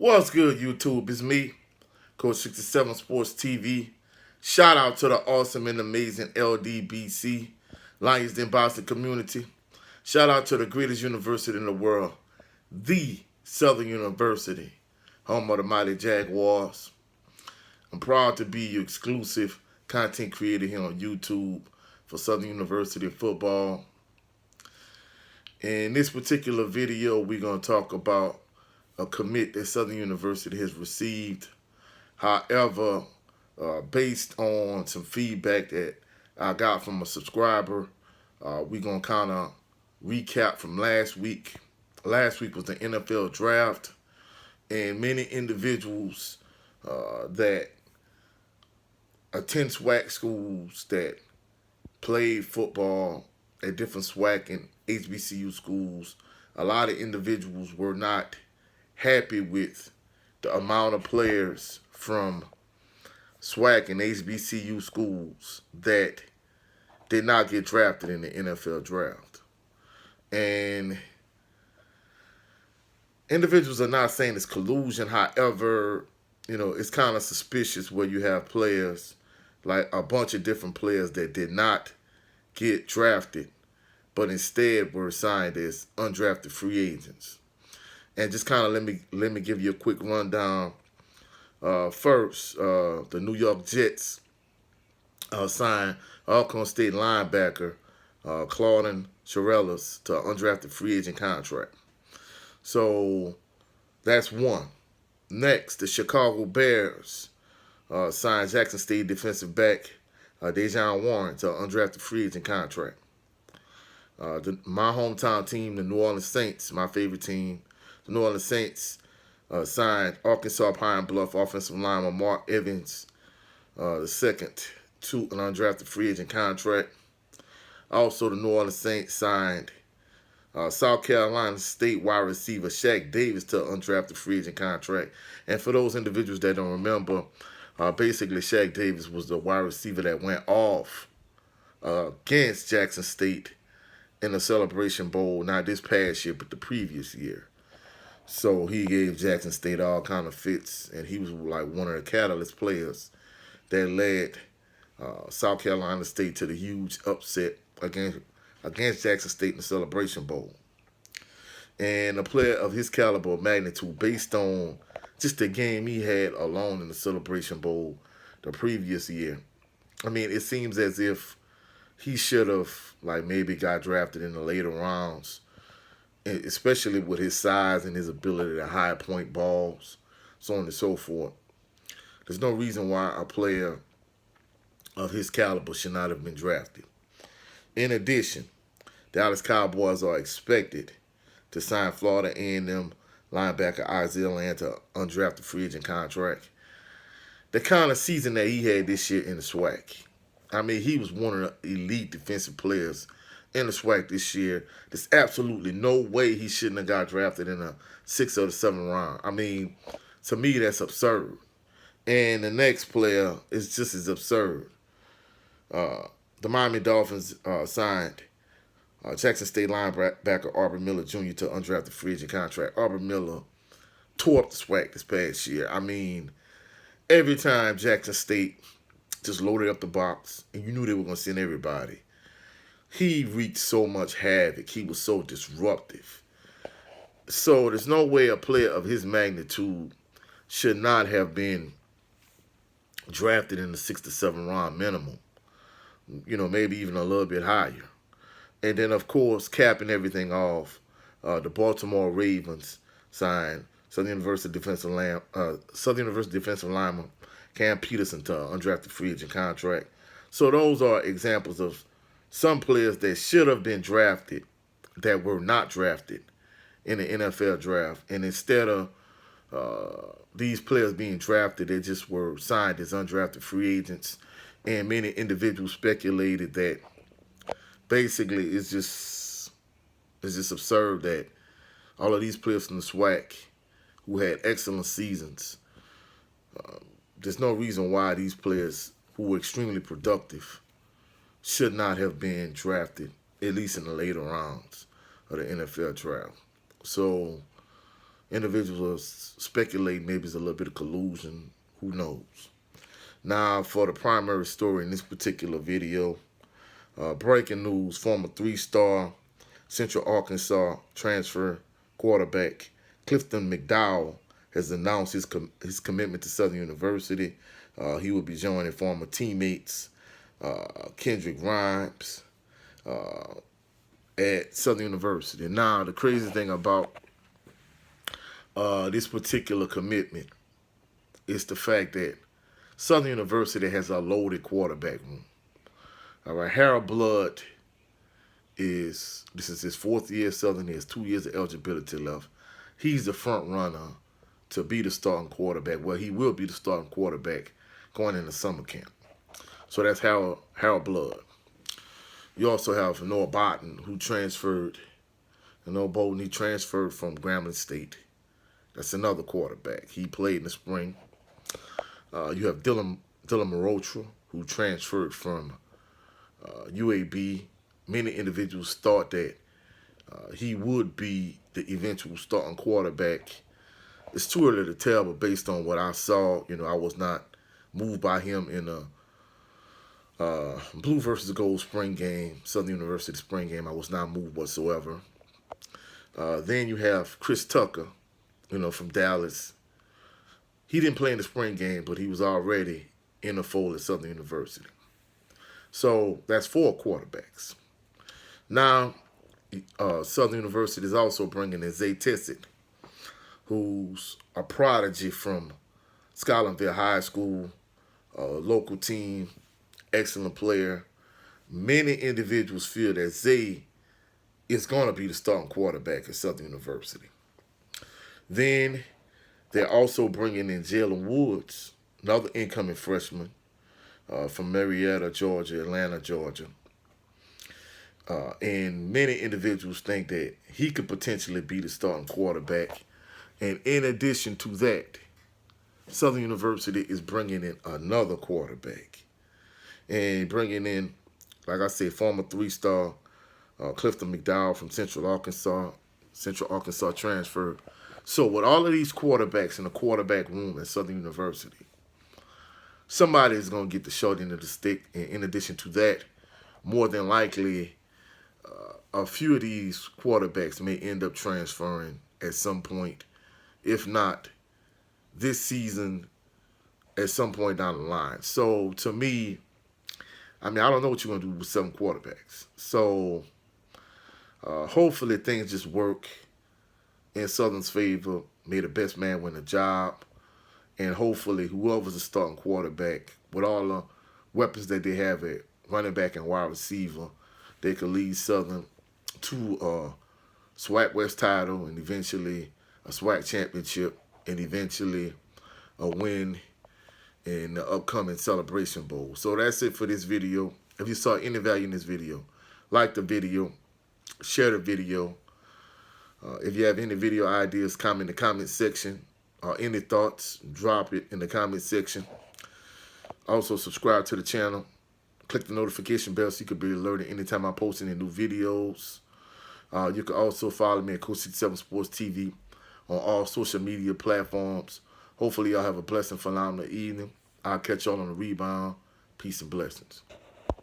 What's good, YouTube? It's me, Coach 67 Sports TV. Shout out to the awesome and amazing LDBC, Lions Den Boston community. Shout out to the greatest university in the world, the Southern University, home of the mighty Jaguars. I'm proud to be your exclusive content creator here on YouTube for Southern University football. In this particular video, we're going to talk about a commit that Southern University has received. However, based on some feedback that I got from a subscriber, we're going to kind of recap from last week. Last week was the NFL draft, and many individuals that attend SWAC schools that played football at different SWAC and HBCU schools, a lot of individuals were not happy with the amount of players from SWAC and HBCU schools that did not get drafted in the NFL draft. And individuals are not saying it's collusion. However, it's kind of suspicious where you have players, like a bunch of different players that did not get drafted, but instead were signed as undrafted free agents. And just kind of let me give you a quick rundown. First, the New York Jets signed Alcorn State linebacker Claudin Chirelis to an undrafted free agent contract. So that's one. Next, the Chicago Bears signed Jackson State defensive back Dejon Warren to an undrafted free agent contract. My hometown team, the New Orleans Saints, my favorite team, the New Orleans Saints signed Arkansas Pine Bluff offensive lineman Mark Evans the second to an undrafted free agent contract. Also, the New Orleans Saints signed South Carolina State wide receiver Shaq Davis to an undrafted free agent contract. And for those individuals that don't remember, basically Shaq Davis was the wide receiver that went off against Jackson State in the Celebration Bowl, not this past year, but the previous year. So he gave Jackson State all kind of fits, and he was like one of the catalyst players that led South Carolina State to the huge upset against Jackson State in the Celebration Bowl. And a player of his caliber of magnitude, based on just the game he had alone in the Celebration Bowl the previous year, I mean, it seems as if he should have maybe got drafted in the later rounds, especially with his size and his ability to high point balls, so on and so forth. There's no reason why a player of his caliber should not have been drafted. In addition, Dallas Cowboys are expected to sign Florida A&M linebacker Isaiah Land to an undrafted free agent contract. The kind of season that he had this year in the SWAC, I mean, he was one of the elite defensive players in the SWAC this year. There's absolutely no way he shouldn't have got drafted in the 6th or the 7th round. I mean, to me, that's absurd. And the next player is just as absurd. The Miami Dolphins signed Jackson State linebacker Arbor Miller Jr. to undrafted free agent contract. Arbor Miller tore up the SWAC this past year. I mean, every time Jackson State just loaded up the box, and you knew they were going to send everybody, he wreaked so much havoc. He was so disruptive. So there's no way a player of his magnitude should not have been drafted in the 6th to 7th round minimum. Maybe even a little bit higher. And then, of course, capping everything off, the Baltimore Ravens signed Southern University defensive lineman Cam Peterson to an undrafted free agent contract. So those are examples of some players that should have been drafted that were not drafted in the NFL draft. And instead of these players being drafted, they just were signed as undrafted free agents. And many individuals speculated that basically it's just absurd that all of these players from the SWAC who had excellent seasons, there's no reason why these players who were extremely productive should not have been drafted, at least in the later rounds of the NFL draft. So Individuals speculate maybe it's a little bit of collusion. Who knows? Now, for the primary story in this particular video, breaking news: former three-star Central Arkansas transfer quarterback Clifton McDowell has announced his commitment to Southern University. He will be joining former teammates Kendrick Grimes at Southern University. Now, the crazy thing about this particular commitment is the fact that Southern University has a loaded quarterback room. All right, Harold Blood this is his 4th year at Southern. He has 2 years of eligibility left. He's the front runner to be the starting quarterback. Well, he will be the starting quarterback going into summer camp. So that's Harold Blood. You also have Noah Bolton, who transferred. Noah Bolton, he transferred from Grambling State. That's another quarterback. He played in the spring. You have Dylan Marotra, who transferred from UAB. Many individuals thought that he would be the eventual starting quarterback. It's too early to tell, but based on what I saw, I was not moved by him in a blue versus gold spring game, Southern University spring game. I was not moved whatsoever. Then you have Chris Tucker, from Dallas. He didn't play in the spring game, but he was already in the fold at Southern University. So that's 4 quarterbacks. Now, Southern University is also bringing in Zay Tessitt, who's a prodigy from Scotlandville High School, a local team, excellent player. Many individuals feel that Zay is going to be the starting quarterback at Southern University. Then they're also bringing in Jalen Woods, another incoming freshman from Marietta, Georgia, Atlanta, Georgia. And many individuals think that he could potentially be the starting quarterback. And in addition to that, Southern University is bringing in another quarterback. And bringing in, like I said, former 3-star Clifton McDowell from Central Arkansas transfer. So with all of these quarterbacks in the quarterback room at Southern University, somebody is going to get the short end of the stick. And in addition to that, more than likely, a few of these quarterbacks may end up transferring at some point, if not this season, at some point down the line. So to me, I don't know what you're going to do with 7 quarterbacks. So hopefully things just work in Southern's favor. May the best man win the job. And hopefully whoever's the starting quarterback, with all the weapons that they have at running back and wide receiver, they could lead Southern to a SWAC West title and eventually a SWAC championship and eventually a win in the upcoming Celebration Bowl. So that's it for this video. If you saw any value in this video, like the video, share the video. If you have any video ideas, comment in the comment section. Any thoughts, drop it in the comment section. Also, subscribe to the channel. Click the notification bell so you can be alerted anytime I post any new videos. You can also follow me at Coach 67 Sports TV on all social media platforms. Hopefully, y'all have a blessed and phenomenal evening. I'll catch y'all on the rebound. Peace and blessings.